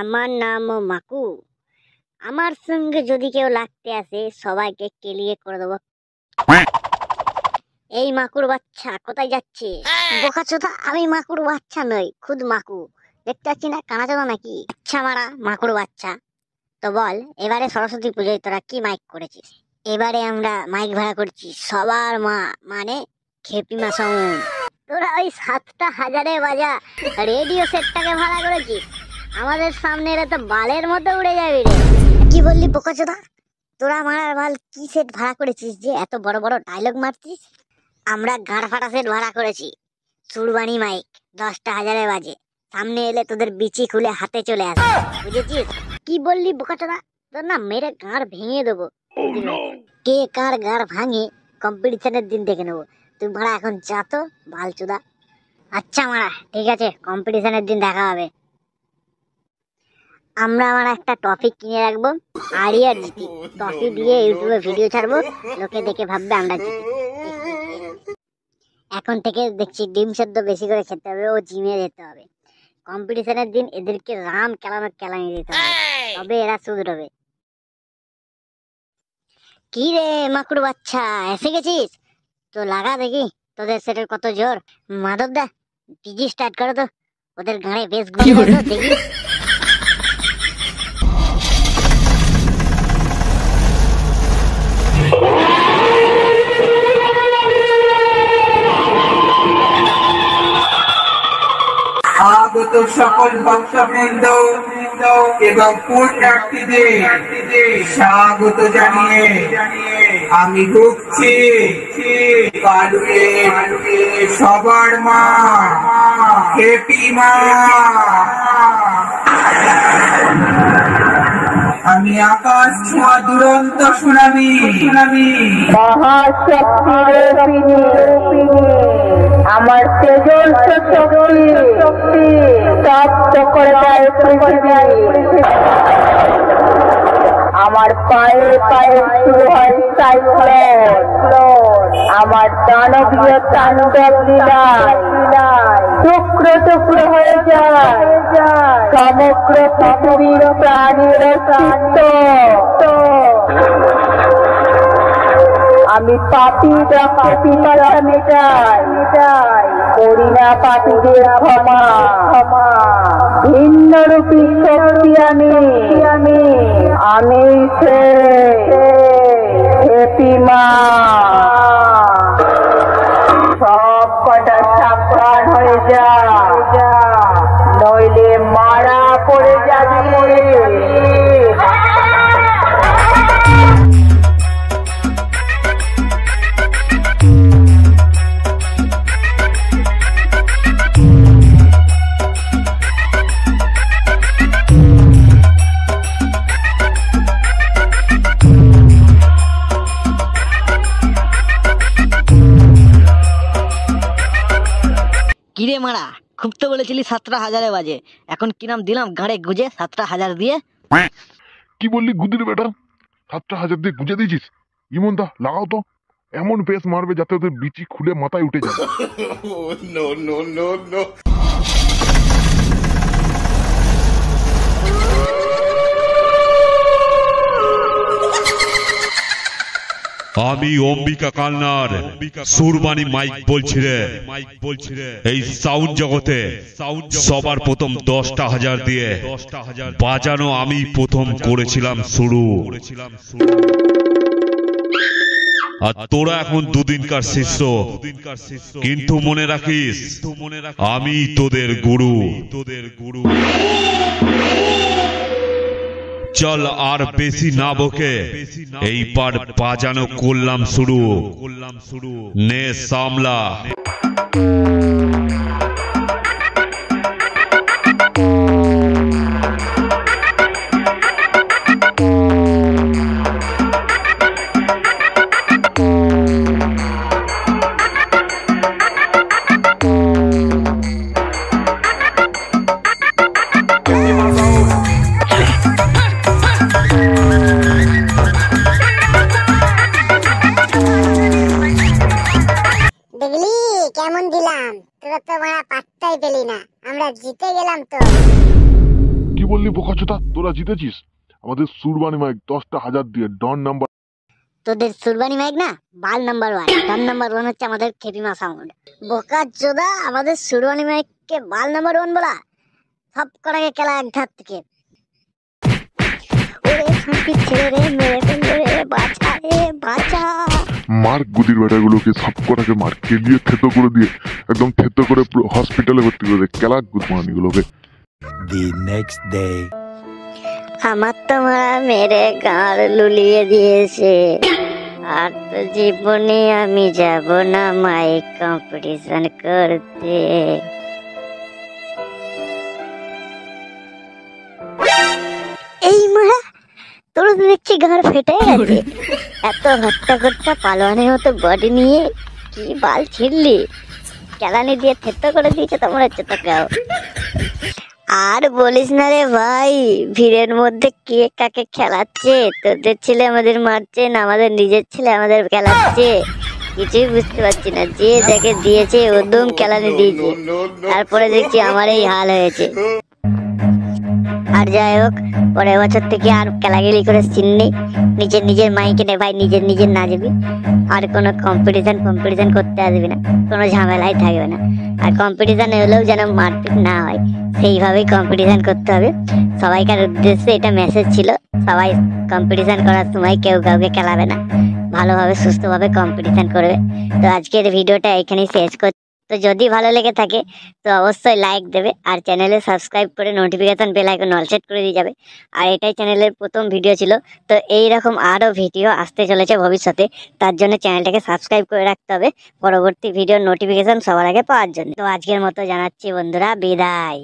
আমার নাম মাকু। আমার সঙ্গে যদি কেউ লাগতে আসে সবাইকে কেলিয়ে করে দেবো। এই মাকুর বাচ্চা কোথায় যাচ্ছে? বোকাচোদা, আমি মাকুর বাচ্চা নই, খুদ মাকু। দেখতে পাচ্ছি না কানাচোদা নাকি? আচ্ছা মারা মাকুর বাচ্চা, তো বল এবারে সরস্বতী পুজোয় তোরা কি মাইক করেছিস? এবারে আমরা মাইক ভাড়া করছি সবার মা, মানে খেপিমা সাউন্ড। তোরা ওই 7,000 বাজা রেডিও সেটটাকে ভাড়া করেছিস, আমাদের সামনে এরা তো বালের মতো উড়ে যাবি রে। কি বললি বোকাচোদা? তোরা মারার বাল কি সেট ভাড়া করেছিস যে এত বড় বড় ডায়লগ মারছিস? আমরা গাড় ফাটা সেট ভাড়া করেছি, সুরবানি মাইক 10,000 বাজে, সামনে এলে তোদের বিচি খুলে হাতে চলে আসে, বুঝেছিস? কি বললি বোকাচোদা? তোর না মেরে গাড় ভেঙে দেবো। কে কার গাড় ভাঙে কম্পিটিশনের দিন দেখে নেবো। তুই ভাড়া এখন যা তো বালচোদা। আচ্ছা মারা ঠিক আছে, কম্পিটিশনের দিন দেখা হবে। আমরা আমার একটা টপিক কিনে রাখবো, আড়ি আর জিতি। টপিক দিয়ে ইউটিউবে ভিডিও ছাড়বো, লোকে দেখে ভাববে আমরা জিতি। এখন থেকে দেখছি ডিম সেদ্ধ বেশি করে খেতে হবে, ও জিমে যেতে হবে। কম্পিটিশনের দিন এদেরকে রাম কেলানি দিতে হবে, তবে এরা শুধরবে। কি রে মাকুর বাচ্চা, এসে গেছিস? তো লাগা দেখি তোদের সেটের কত জোর। মাধব দা ডিজি স্টার্ট করো তো, ওদের গাড়ে বেশ গুলি দেখি। আগত সকল ভক্তবৃন্দ এবং পুণ্যার্থীদের স্বাগত জানিয়ে আমি ঢুকছি কালুয়ের সবার মা খেপিমা। আমি আকাশ ছোঁয়া দুরন্ত সুনামি মহাশক্তির আমার তেজল শক্তি তপ্ত করে দেয় পৃথিবী। আমার পায়ে পায়ে শুরু হয় সাইক্লোন, আমার দানবীয় তাণ্ডব লীলায় টুকরো টুকরো হয়ে যায় সমগ্র পৃথিবীর প্রাণীর অস্তিত্ব। আমি পাপীরা পাপিমারা মেটাই, করি না পাপীদের ক্ষমা। ভিন্ন রূপী শক্তি আমি সে খেপিমা। সব কটা সাবধান হয়ে যা, নইলে মারা পড়ে যাবে। কিরে মারা, খুব তো বলেছিলি 7,000 বাজে, এখন কি নাম দিলাম গাড়ে গুজে 7,000 দিয়ে। কি বললি গুদির বেটা? 7,000 দিয়ে গুজে দিয়েছিস? ইমন দা লাগাও তো, এমন বেশ মারবে যাতে ওদের বিচি খুলে মাথায় উঠে যাবে। আমি অম্বিকা কালনার সুরবানি মাইক বলছি রে। এই সাউন্ড জগতে সবার প্রথম 10,000 দিয়ে বাজানো আমি প্রথম করেছিলাম শুরু। আর তোরা এখন দুদিনকার শিষ্য, কিন্তু মনে রাখিস আমি তোদের গুরু। চল আর বেশি না বকে, এইবার বাজানো করলাম শুরু। নে সামলা। কেমন দিলাম? তোরা তো মারা পাত্তাই পেলি না, আমরা জিতে গেলাম তো। কি বললি বোকাচোদা? তোরা জিতেছিস আমাদের সুরবানি মাইক 10,000 দিয়ে ডন নাম্বার। তোদের সুরবানি মাইক না বাল নাম্বার 1, ডান নাম্বার 1 হচ্ছে আমাদের খেপিমা সাউন্ড। বোকা চোদা আমাদের সুরবানি মাইককে বাল নাম্বার 1 বলা? সব কটাকে খেলা এক ধার থেকে। ওরে খানকির ছেলে রে, মেরে ফেললো রে, বাঁচা রে বাঁচা। মার গুদির বেটাগুলোকে সব কটাকে মার, কেলিয়ে থেতো করে দিয়ে একদম থেতো করে হসপিটালে ভর্তি করে দে কেলা গুদমানিগুলোকে। The next day. আমার তো মারা মেরে গাঁড় লুলিয়ে দিয়েছে। আর তো জীবনে আমি যাব না মাইক কম্পিটিশন করতে। এই মারা তোর তো দেখছি গাঁড় ফেটে গেছে। এত হট্টা কট্টা পালোয়ানের মতো বডি নিয়ে কি বাল ছিড়লি? কেলানি দিয়ে থেতো করে দিয়েছে তোমরা হচ্ছে তোকেও। আর বলিস না রে ভাই, ভিড়ের মধ্যে কে কাকে খেলাচ্ছে? তোদের ছেলে আমাদের মারছে না আমাদের নিজের ছেলে আমাদের খেলাচ্ছে? কিছুই বুঝতে পারছি না। যে যাকে দিয়েছে ওদম কেলানি দিয়েছে, তারপরে দেখছি আমার এই হাল হয়েছে। আর যাই হোক, পরের বছর থেকে আর খেলাগেলি করে সিন নেই। নিজের মাইকে নে ভাই, নিজের নাচবি। আর কোনো কম্পিটিশন করতে আসবি না, কোনো ঝামেলাই থাকবে না। আর কম্পিটিশন হলেও যেন মারপিট না হয়, সেইভাবেই কম্পিটিশন করতে হবে। সবাইকার উদ্দেশ্যে এটা মেসেজ ছিল, সবাই কম্পিটিশন করার সময় কেউ কাউকে খেলাবে না, ভালোভাবে সুস্থভাবে কম্পিটিশন করবে। তো আজকের ভিডিওটা এখানেই শেষ করছি। তো যদি ভালো লেগে থাকে তো অবশ্যই লাইক দেবে, আর চ্যানেলে সাবস্ক্রাইব করে notification bell icon all set করে দিয়ে যাবে। আর এটাই চ্যানেলের প্রথম ভিডিও ছিল, তো এইরকম আরও ভিডিও আসতে চলেছে ভবিষ্যতে। তার জন্য চ্যানেলটাকে সাবস্ক্রাইব করে রাখতে হবে পরবর্তী ভিডিওর নোটিফিকেশন সবার আগে পাওয়ার জন্য। তো আজকের মতো জানাচ্ছি বন্ধুরা, বিদায়।